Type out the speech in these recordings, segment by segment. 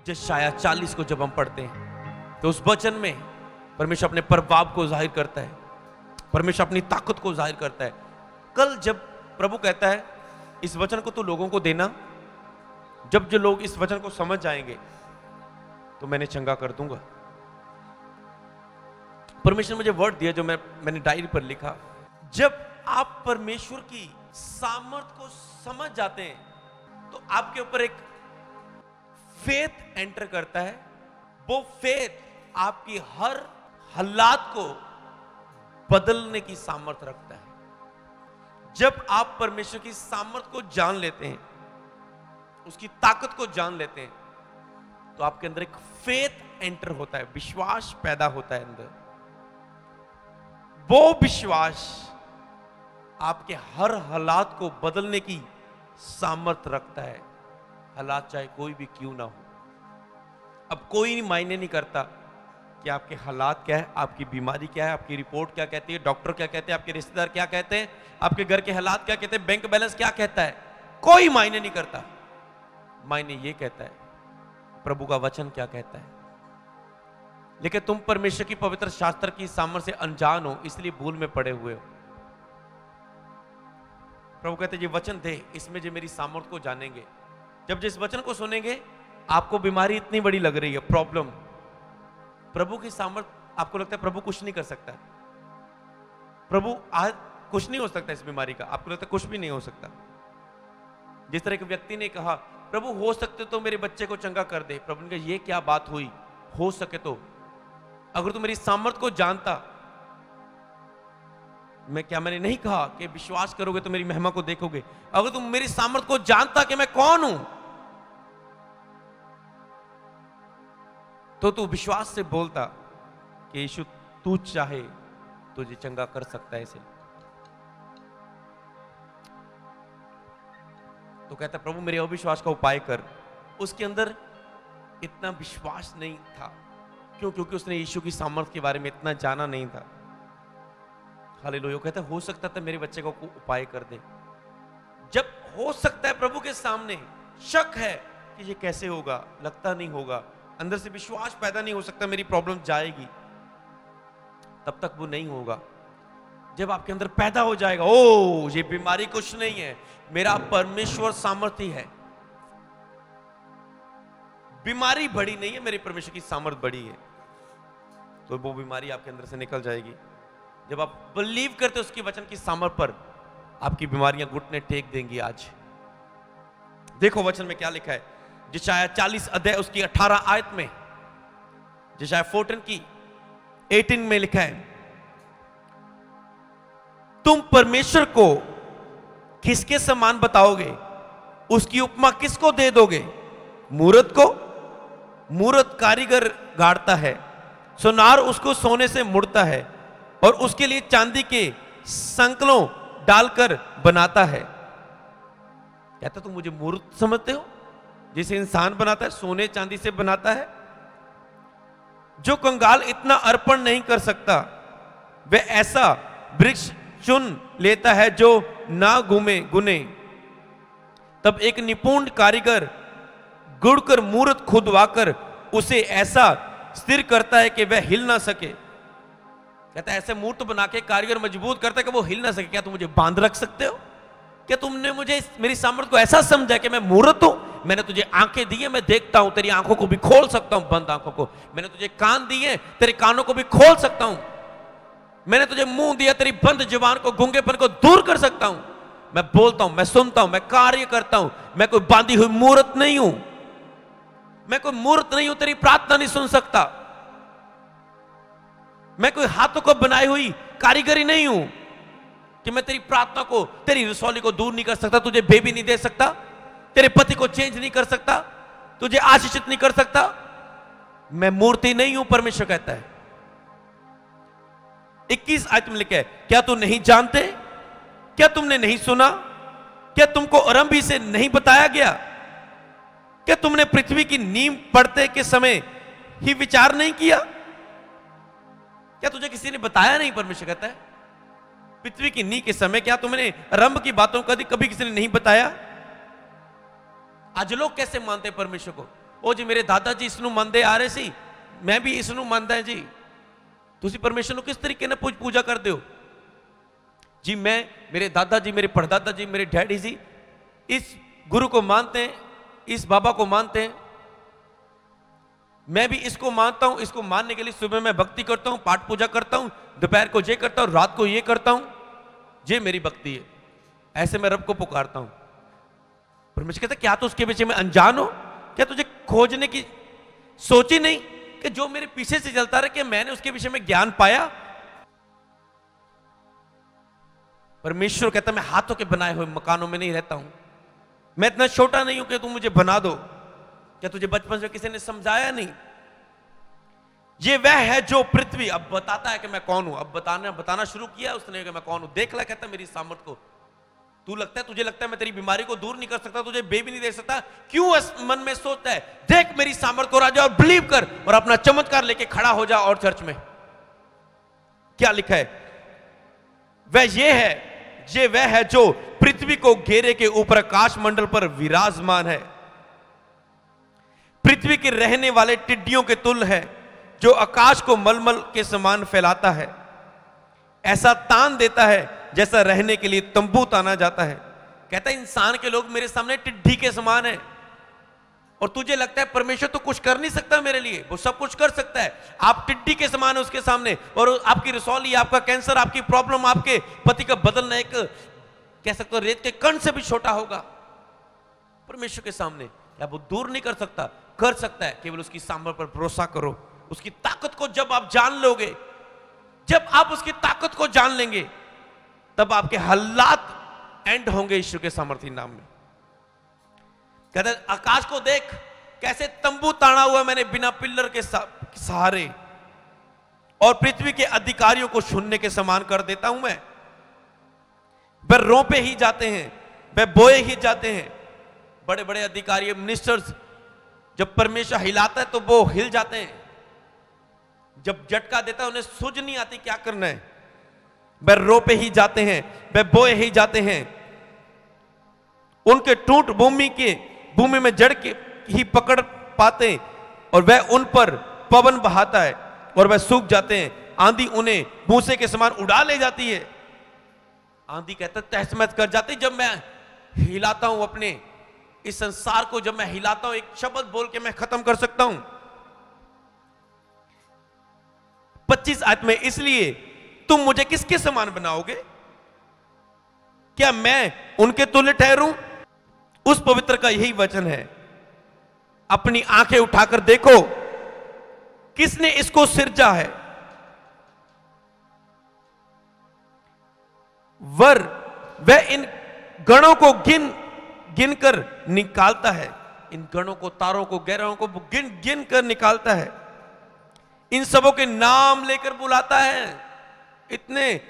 यशायाह 40 को जब हम पढ़ते हैं तो उस वचन में परमेश्वर अपने प्रभाव को जाहिर करता है, परमेश्वर अपनी ताकत को जाहिर करता है। कल जब प्रभु कहता है इस वचन को तो लोगों को देना, जब जो लोग इस वचन को समझ जाएंगे तो मैंने चंगा कर दूंगा। परमेश्वर ने मुझे वर्ड दिया जो मैंने डायरी पर लिखा। जब आप परमेश्वर की सामर्थ को समझ जाते हैं तो आपके ऊपर एक फेथ एंटर करता है। वो फेथ आपकी हर हालात को बदलने की सामर्थ रखता है। जब आप परमेश्वर की सामर्थ को जान लेते हैं, उसकी ताकत को जान लेते हैं, तो आपके अंदर एक फेथ एंटर होता है, विश्वास पैदा होता है अंदर। वो विश्वास आपके हर हालात को बदलने की सामर्थ रखता है, हालात चाहे कोई भी क्यों ना हो। अब कोई मायने नहीं करता कि आपके हालात क्या है, आपकी बीमारी क्या है, आपकी रिपोर्ट क्या कहती है, डॉक्टर क्या कहते हैं, आपके रिश्तेदार क्या कहते हैं, आपके घर के हालात क्या कहते हैं, बैंक बैलेंस क्या कहता है, कोई मायने नहीं करता। मायने ये कहता है प्रभु का वचन क्या कहता है। लेकिन तुम परमेश्वर की पवित्र शास्त्र की सामर्थ से अनजान हो, इसलिए भूल में पड़े हुए हो। प्रभु कहते हैं ये वचन दे, इसमें जो मेरी सामर्थ को जानेंगे। जब जिस वचन को सुनेंगे आपको बीमारी इतनी बड़ी लग रही है, प्रॉब्लम, प्रभु की सामर्थ, आपको लगता है प्रभु कुछ नहीं कर सकता, प्रभु आज कुछ नहीं हो सकता इस बीमारी का, आपको लगता है कुछ भी नहीं हो सकता। जिस तरह के व्यक्ति ने कहा प्रभु हो सकते तो मेरे बच्चे को चंगा कर दे, प्रभु ने कहा ये क्या बात हुई, हो सके तो, अगर तुम मेरी सामर्थ को जानता, मैंने नहीं कहा कि विश्वास करोगे तो मेरी महिमा को देखोगे, अगर तुम मेरी सामर्थ को जानता कि मैं कौन हूं, तो तू विश्वास से बोलता कि यीशु तू चाहे तुझे चंगा कर सकता है इसे। तो कहता प्रभु मेरे अविश्वास का उपाय कर। उसके अंदर इतना विश्वास नहीं था, क्यों? क्योंकि उसने यीशु की सामर्थ के बारे में इतना जाना नहीं था। हालेलुया। कहता हो सकता था मेरे बच्चे को उपाय कर दे। जब हो सकता है प्रभु के सामने शक है कि ये कैसे होगा, लगता नहीं होगा, अंदर से विश्वास पैदा नहीं हो सकता मेरी प्रॉब्लम जाएगी, तब तक वो नहीं होगा। जब आपके अंदर पैदा हो जाएगा ओ ये बीमारी कुछ नहीं है, मेरा परमेश्वर सामर्थी है, बीमारी बड़ी नहीं है, मेरे परमेश्वर की सामर्थ बड़ी है, तो वो बीमारी आपके अंदर से निकल जाएगी। जब आप बिलीव करते हो उसकी वचन की सामर्थ पर, आपकी बीमारियां घुटने टेक देंगी। आज देखो वचन में क्या लिखा है, यशायाह 40 अध्याय उसकी 18 आयत में, यशायाह 14 की 18 में लिखा है, तुम परमेश्वर को किसके समान बताओगे, उसकी उपमा किसको दे दोगे? मूरत को? मूरत कारीगर गाड़ता है, सुनार उसको सोने से मुड़ता है और उसके लिए चांदी के संकलों डालकर बनाता है। कहता तुम मुझे मूर्त समझते हो? जिसे इंसान बनाता है सोने चांदी से बनाता है। जो कंगाल इतना अर्पण नहीं कर सकता, वह ऐसा वृक्ष चुन लेता है जो ना गुने। तब एक निपुण कारीगर गुड़कर मूर्त खुदवाकर उसे ऐसा स्थिर करता है कि वह हिल ना सके। कहता है ऐसे मूर्त बना के कारीगर मजबूत करता है कि वो हिल ना सके। क्या तुम मुझे बांध रख सकते हो? क्या तुमने मुझे मेरी सामर्थ को ऐसा समझा कि मैं मूर्त हूं? मैंने तुझे आंखें दी है, मैं देखता हूं, तेरी आंखों को भी खोल सकता हूं, बंद आंखों को। मैंने तुझे कान दिए, तेरे कानों को भी खोल सकता हूं। मैंने तुझे मुंह दिया, तेरी बंद जुबान को, गूंगेपन को दूर कर सकता हूं। मैं बोलता हूं, मैं सुनता हूं, मैं कार्य करता हूं। मैं कोई बांधी हुई मूर्त नहीं हूं, मैं कोई मूर्त नहीं हूं, तेरी प्रार्थना नहीं सुन सकता। मैं कोई हाथों को बनाई हुई कारीगरी नहीं हूं कि मैं तेरी प्रार्थना को, तेरी रसौली को दूर नहीं कर सकता, तुझे बेबी नहीं दे सकता, तेरे पति को चेंज नहीं कर सकता, तुझे आशीषित नहीं कर सकता। मैं मूर्ति नहीं हूं, परमेश्वर कहता है। 21 आयत में लिखा है, क्या तू नहीं जानते? क्या तुमने नहीं सुना? क्या तुमको आरंभी से नहीं बताया गया? क्या तुमने पृथ्वी की नींव पड़ते के समय ही विचार नहीं किया? क्या तुझे किसी ने बताया नहीं? परमेश्वर कहता है पृथ्वी की नींव के समय क्या तुमने आरंभ की बातों को कभी किसी ने नहीं बताया? आज लोग कैसे मानते हैं परमेश्वर को? ओ जी मेरे दादा जी इसनू मनदे आ रहे सी, मैं भी इसनू मनदा है जी। तुसी परमेश्वर को किस तरीके ने पूजा करते हो जी? मैं, मेरे दादा जी, मेरे परदादा जी, मेरे डैडी जी इस गुरु को मानते हैं, इस बाबा को मानते हैं, मैं भी इसको मानता हूं। इसको मानने के लिए सुबह मैं भक्ति करता हूं, पाठ पूजा करता हूं, दोपहर को ये करता हूं, रात को ये करता हूं, ये मेरी भक्ति है। ऐसे मैं रब को पुकारता हूं। परमेश्वर कहता क्या तो उसके पीछे में अनजान हो? क्या तुझे खोजने की सोच ही नहीं कि जो मेरे पीछे से चलता रहे कि मैंने उसके विषय में ज्ञान पाया? परमेश्वर कहता मैं हाथों के बनाए हुए मकानों में नहीं रहता हूं, मैं इतना छोटा नहीं हूं कि तुम मुझे बना दो। क्या तुझे बचपन से किसी ने समझाया नहीं? ये वह है जो पृथ्वी अब बताता है कि मैं कौन हूं। अब बताना शुरू किया उसने कि मैं कौन हूं। देख ला, कहता मेरी सामर्थ को। तुझे लगता है मैं तेरी बीमारी को दूर नहीं कर सकता, तुझे बेबी नहीं दे सकता, क्यों मन में सोचता है? देख मेरी सामर्थ को राजा और बिलीव कर और अपना चमत्कार लेके खड़ा हो जा। और चर्च में क्या लिखा है? ये वह है जो पृथ्वी को घेरे के ऊपर आकाश मंडल पर विराजमान है, पृथ्वी के रहने वाले टिड्डियों के तुल्य है, जो आकाश को मलमल के समान फैलाता है, ऐसा तान देता है जैसा रहने के लिए तंबू ताना जाता है। कहता है इंसान के लोग मेरे सामने टिड्डी के समान है, और तुझे लगता है परमेश्वर तो कुछ कर नहीं सकता मेरे लिए? वो सब कुछ कर सकता है। आप टिड्डी के समान है उसके सामने, और आपकी रसौली, आपका कैंसर, आपकी प्रॉब्लम, आपके पति का बदलना एक कह सकते हो रेत के कण से भी छोटा होगा परमेश्वर के सामने। क्या वो दूर नहीं कर सकता? कर सकता है। केवल उसकी सामर्थ पर भरोसा करो। उसकी ताकत को जब आप जान लोगे, जब आप उसकी ताकत को जान लेंगे, तब आपके हालात एंड होंगे ईश्वर के सामर्थ्य नाम में। कहते आकाश को देख कैसे तंबू ताना हुआ मैंने बिना पिल्लर के सहारे, और पृथ्वी के अधिकारियों को शून्य के समान कर देता हूं मैं। वह रोपे ही जाते हैं, वह बोए ही जाते हैं। बड़े बड़े अधिकारी, मिनिस्टर्स, जब परमेश्वर हिलाता है तो वो हिल जाते हैं। जब झटका देता है उन्हें सूझ नहीं आती क्या करना है। वह रोपे ही जाते हैं, वह बोए ही जाते हैं। उनके टूट भूमि में जड़ के ही पकड़ पाते, और वह उन पर पवन बहाता है और वह सूख जाते हैं। आंधी उन्हें भूसे के समान उड़ा ले जाती है। आंधी कहता तहस महस कर जाती जब मैं हिलाता हूं अपने इस संसार को। जब मैं हिलाता हूं, एक शब्द बोल के मैं खत्म कर सकता हूं। 25 आयत में, इसलिए तुम मुझे किसके समान बनाओगे? क्या मैं उनके तुल्य ठहरूं? उस पवित्र का यही वचन है। अपनी आंखें उठाकर देखो, किसने इसको सिरजा है? वह इन गणों को गिन कर निकालता है। इन गणों को, तारों को, ग्रहों को गिन कर निकालता है। इन सबों के नाम लेकर बुलाता है। इतने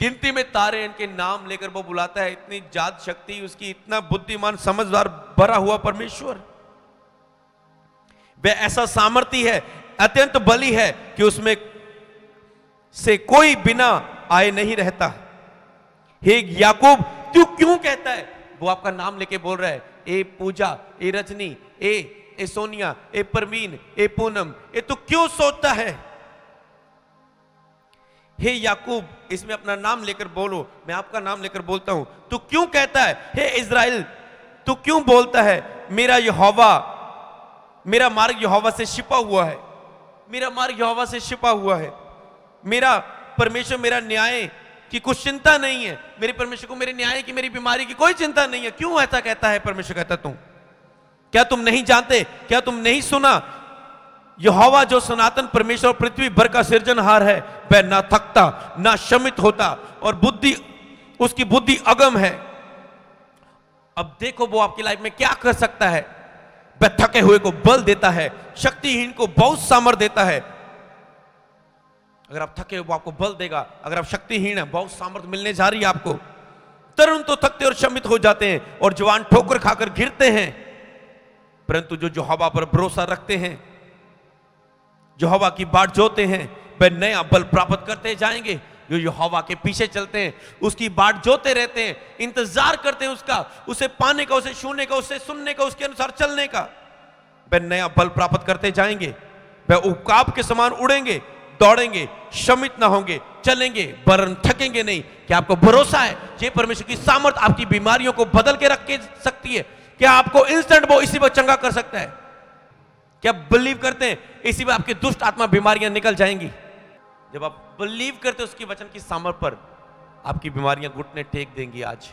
गिनती में तारे, इनके नाम लेकर वो बुलाता है। इतनी जात शक्ति उसकी, इतना बुद्धिमान समझदार भरा हुआ परमेश्वर। वह ऐसा सामर्थ्य है, अत्यंत बली है कि उसमें से कोई बिना आए नहीं रहता। हे याकूब, तू क्यों कहता है? वो आपका नाम लेके बोल रहा है। ए पूजा, ए रजनी, ए सोनिया, ए परवीन, ए पूनम, ए तू क्यों सोचता है? हे याकूब, इसमें अपना नाम लेकर बोलो। मैं आपका नाम लेकर बोलता हूं। तू क्यों कहता है? हे इज़राइल, तू क्यों बोलता है? मेरा मार्ग यहोवा से छिपा हुआ है। मेरा मार्ग यहोवा से छिपा हुआ है। मेरा परमेश्वर, मेरा न्याय की कुछ चिंता नहीं है। मेरे परमेश्वर को मेरे न्याय की, मेरी बीमारी की कोई चिंता नहीं है। क्यों ऐसा कहता है परमेश्वर? कहता तुम क्या तुम नहीं जानते? क्या तुम नहीं सुना? यहोवा जो सनातन परमेश्वर पृथ्वी भर का सृजनहार है, वह ना थकता ना शमित होता, और उसकी बुद्धि अगम है। अब देखो वो आपकी लाइफ में क्या कर सकता है। वह थके हुए को बल देता है, शक्तिहीन को बहुत सामर्थ देता है। अगर आप थके हो वो आपको बल देगा। अगर आप शक्तिहीन है, बहुत सामर्थ मिलने जा रही है आपको। तरुण तो थकते और शमित हो जाते हैं, और जवान ठोकर खाकर गिरते हैं, परंतु जो यहोवा पर भरोसा रखते हैं, यहोवा की बाट जोते हैं, वे नया बल प्राप्त करते जाएंगे। जो यहोवा के पीछे चलते हैं, उसकी बाट जोते रहते हैं, इंतजार करते हैं उसका, उसे पाने का, उसे छूने का, उसे सुनने का, उसके अनुसार चलने का। वह नया बल प्राप्त करते जाएंगे, वह उकाब के समान उड़ेंगे, दौड़ेंगे, श्रमित ना होंगे, चलेंगे वरन थकेंगे नहीं। क्या आपको भरोसा है ये परमेश्वर की सामर्थ आपकी बीमारियों को बदल के रख के सकती है? क्या आपको इंस्टेंट वो इसी पर चंगा कर सकता है? क्या बिलीव करते हैं इसी में आपकी दुष्ट आत्मा बीमारियां निकल जाएंगी? जब आप बिलीव करते हो उसकी वचन की सामर्थ पर, आपकी बीमारियां घुटने टेक देंगी। आज